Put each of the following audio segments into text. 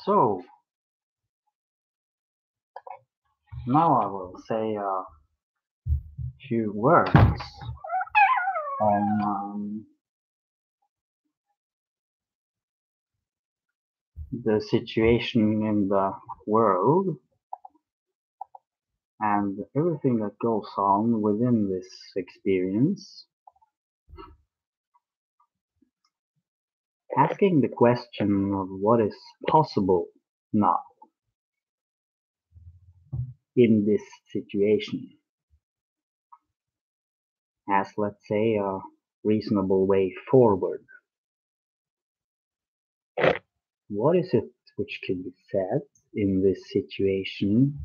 So now I will say a few words on the situation in the world and everything that goes on within this experience, asking the question of what is possible now in this situation as, let's say, a reasonable way forward. What is it which can be said in this situation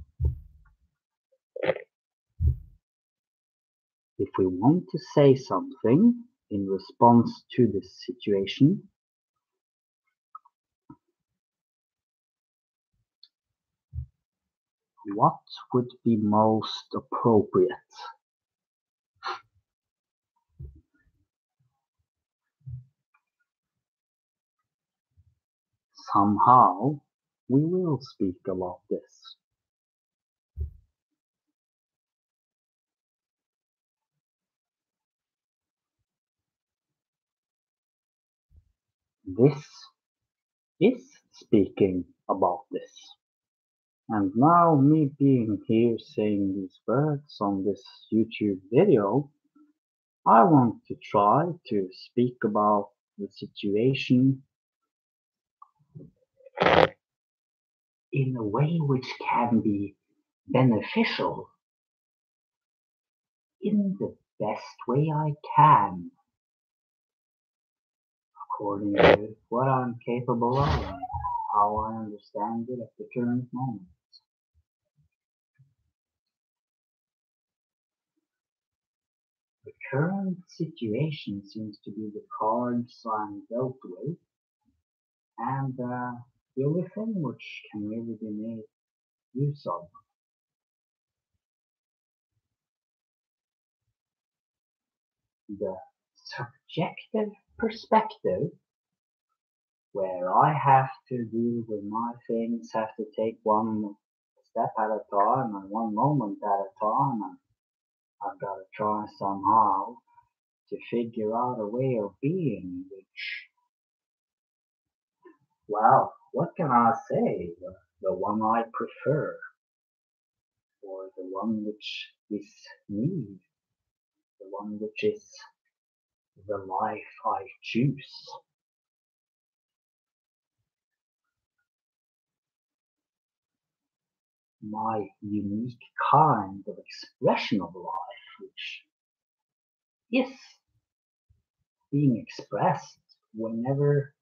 if we want to say something in response to this situation? What would be most appropriate? Somehow we will speak about this. This is speaking about this. And now me being here saying these words on this YouTube video, I want to try to speak about the situation in a way which can be beneficial in the best way I can, according to what I'm capable of and how I understand it at the current moment. The current situation seems to be the cards I'm dealt with, and the only thing which can really be made use of. The subjective perspective, where I have to deal with my things, have to take one step at a time and one moment at a time, and I've got to try somehow to figure out a way of being which, well, what can I say? The one I prefer, or the one which is me, the one which is the life I choose. My unique kind of expression of life, which is being expressed whenever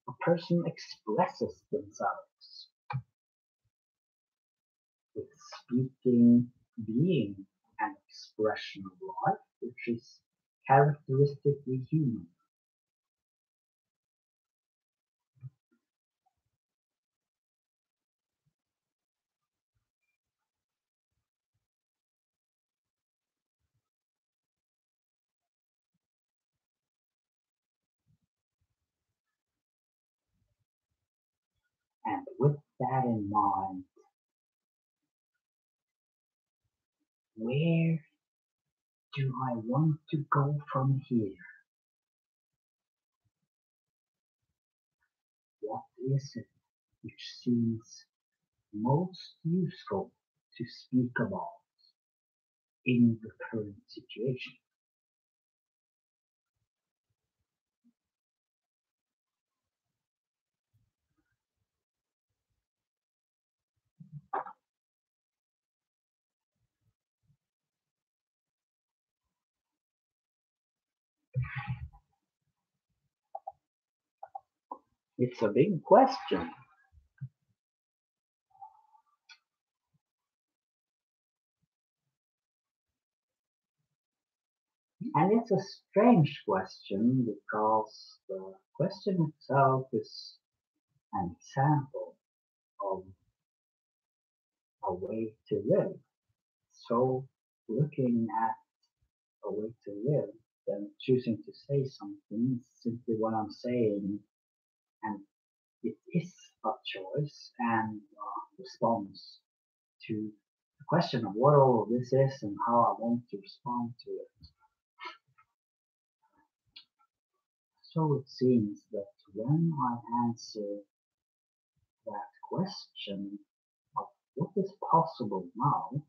a person expresses themselves with speaking being an expression of life which is characteristically human. And with that in mind, where do I want to go from here? What is it which seems most useful to speak about in the current situation? It's a big question. And it's a strange question because the question itself is an example of a way to live. So looking at a way to live, then choosing to say something is simply what I'm saying, and it is of choice and response to the question of what all of this is and how I want to respond to it. So it seems that when I answer that question of what is possible now,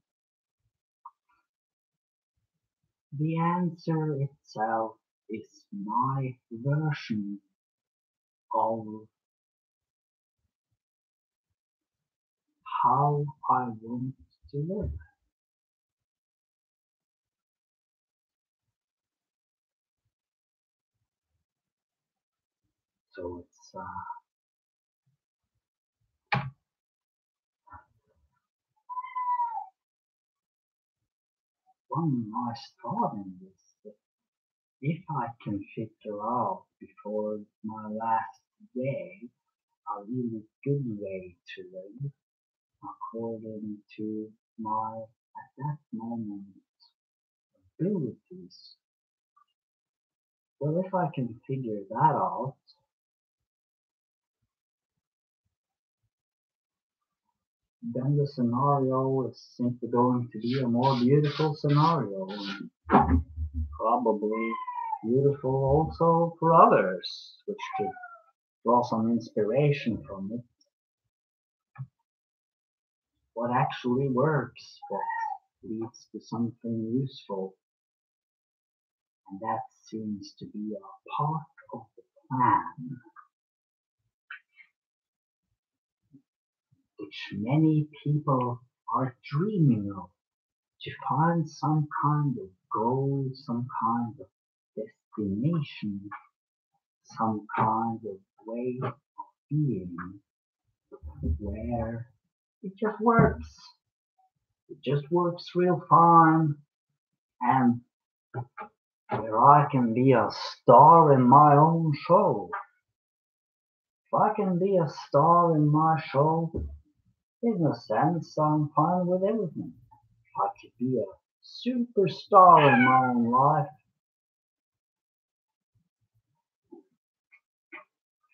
the answer itself is my version of how I want to live. So it's one nice thought in this, that if I can figure out before my last day a really good way to live according to my, at that moment, abilities, well, if I can figure that out, then the scenario is simply going to be a more beautiful scenario, and probably beautiful also for others, which could draw some inspiration from it. What actually works, what leads to something useful, and that seems to be a part of the plan, which many people are dreaming of, to find some kind of goal, some kind of destination, some kind of way of being where it just works. It just works real fine, and where I can be a star in my own show. If I can be a star in my show, in a sense, I'm fine with everything. If I could be a superstar in my own life,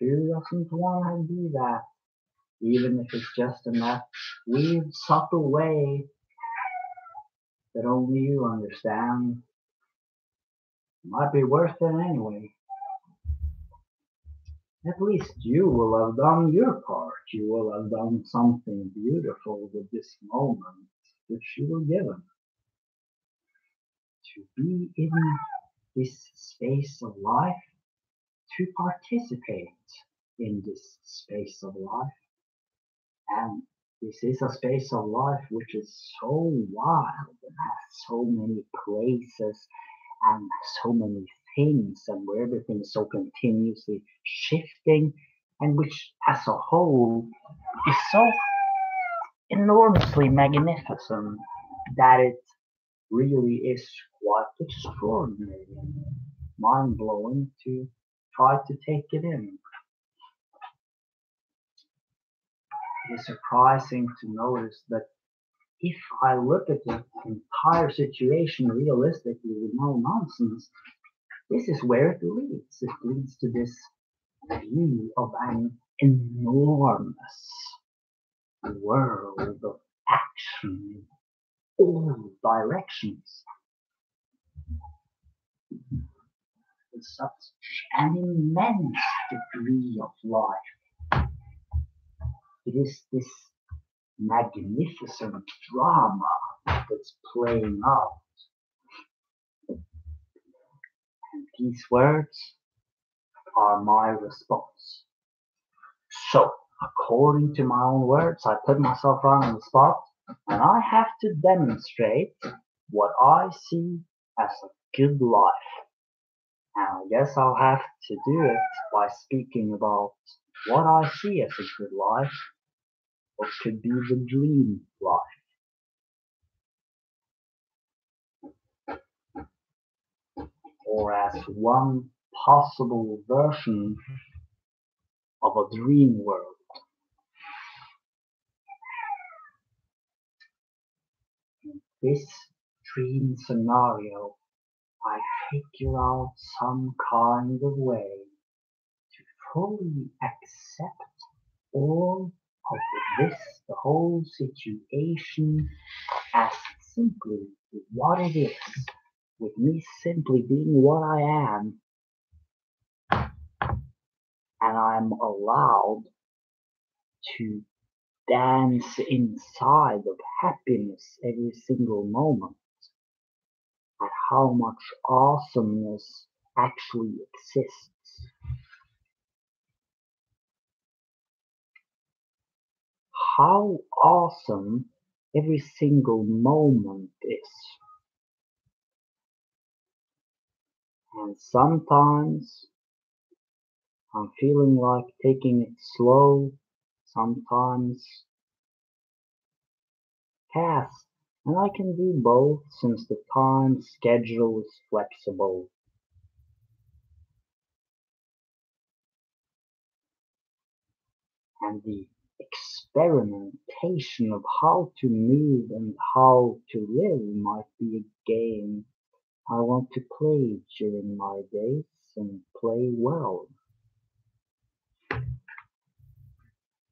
who doesn't want to be that? Even if it's just in that weird, subtle way that only you understand, it might be worth it anyway. At least you will have done your part. You will have done something beautiful with this moment which you were given. To be in this space of life, to participate in this space of life. And this is a space of life which is so wild and has so many places and so many things, and where everything is so continuously shifting, and which as a whole is so enormously magnificent that it really is quite extraordinary and mind-blowing to try to take it in. It is surprising to notice that if I look at the entire situation realistically with no nonsense, this is where it leads. It leads to this view of an enormous world of action in all directions. With such an immense degree of life. It is this magnificent drama that's playing out. And these words are my response. So, according to my own words, I put myself on the spot, and I have to demonstrate what I see as a good life. And I guess I'll have to do it by speaking about what I see as a good life, or could be the dream life. Or as one possible version of a dream world. In this dream scenario, I figure out some kind of way to fully accept all of this, the whole situation, as simply what it is, with me simply being what I am, and I'm allowed to dance inside of happiness every single moment, at how much awesomeness actually exists. How awesome every single moment is. And sometimes I'm feeling like taking it slow, sometimes fast, and I can do both since the time schedule is flexible. And the experimentation of how to move and how to live might be a game I want to play during my days and play well.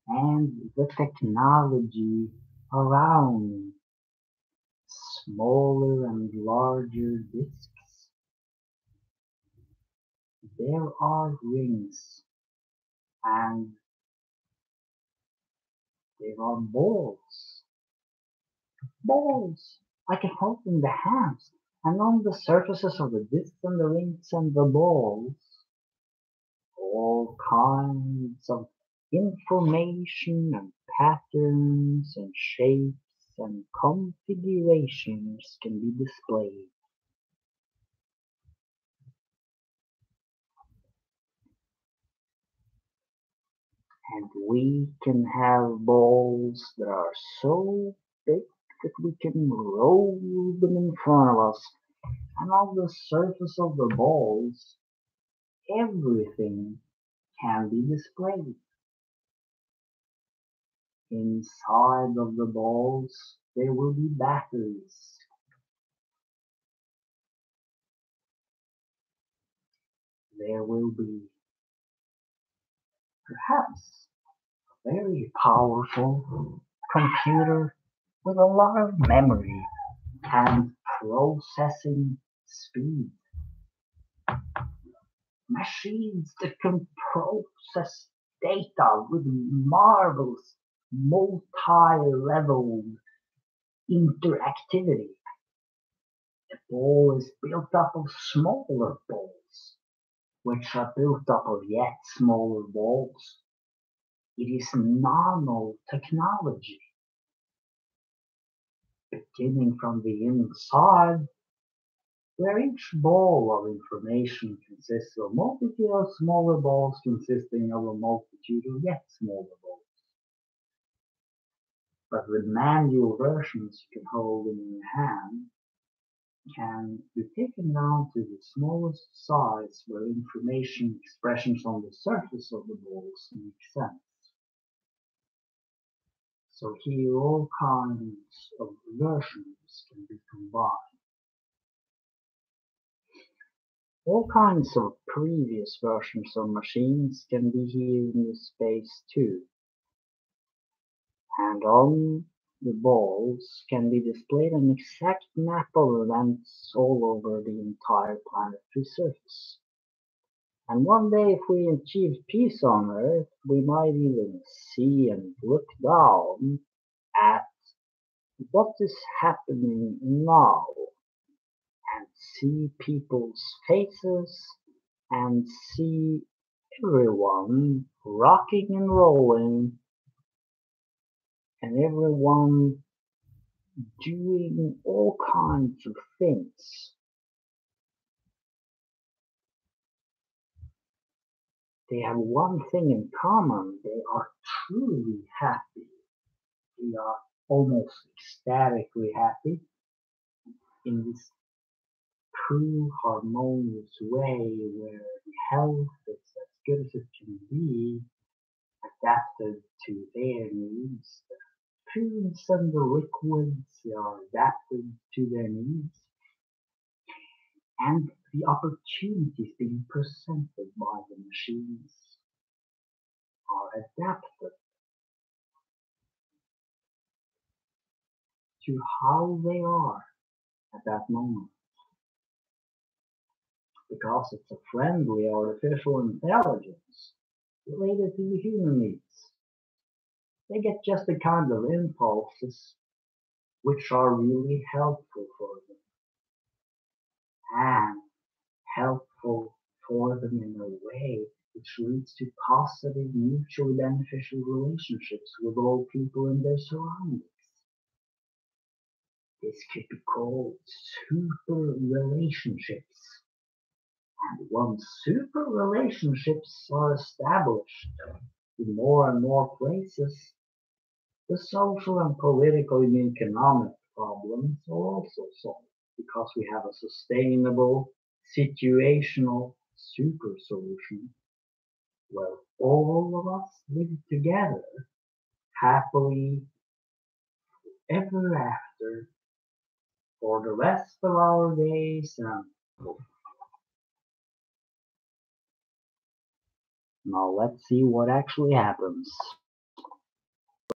And the technology around smaller and larger disks. There are rings and there are balls. Balls! I can hold in the hands, and on the surfaces of the discs and the rings and the balls, all kinds of information and patterns and shapes and configurations can be displayed. And we can have balls that are so big that we can roll them in front of us. And on the surface of the balls, everything can be displayed. Inside of the balls, there will be batteries. There will be perhaps a very powerful computer with a lot of memory and processing speed. Machines that can process data with marvelous multi-level interactivity. The ball is built up of smaller balls, which are built up of yet smaller balls. It is nanotechnology, beginning from the inside, where each ball of information consists of a multitude of smaller balls consisting of a multitude of yet smaller balls. But with manual versions you can hold in your hand, can be taken down to the smallest size where information expressions on the surface of the balls make sense. So here all kinds of versions can be combined. All kinds of previous versions of machines can be here in this space too. And on the balls can be displayed an exact map of events all over the entire planetary surface. And one day if we achieve peace on Earth, we might even see and look down at what is happening now and see people's faces and see everyone rocking and rolling and everyone doing all kinds of things. They have one thing in common. They are truly happy. They are almost ecstatically happy in this true harmonious way where the health is as good as it can be, adapted to their needs. The foods and the liquids are adapted to their needs. And the opportunities being presented by the machines are adapted to how they are at that moment. Because it's a friendly artificial intelligence related to the human needs. They get just the kind of impulses which are really helpful for them and helpful for them in a way which leads to positive, mutually beneficial relationships with all people in their surroundings. This could be called super relationships. And once super relationships are established in more and more places, the social and political and economic problems are also solved because we have a sustainable, situational super solution where all of us live together happily ever after for the rest of our days. And now let's see what actually happens.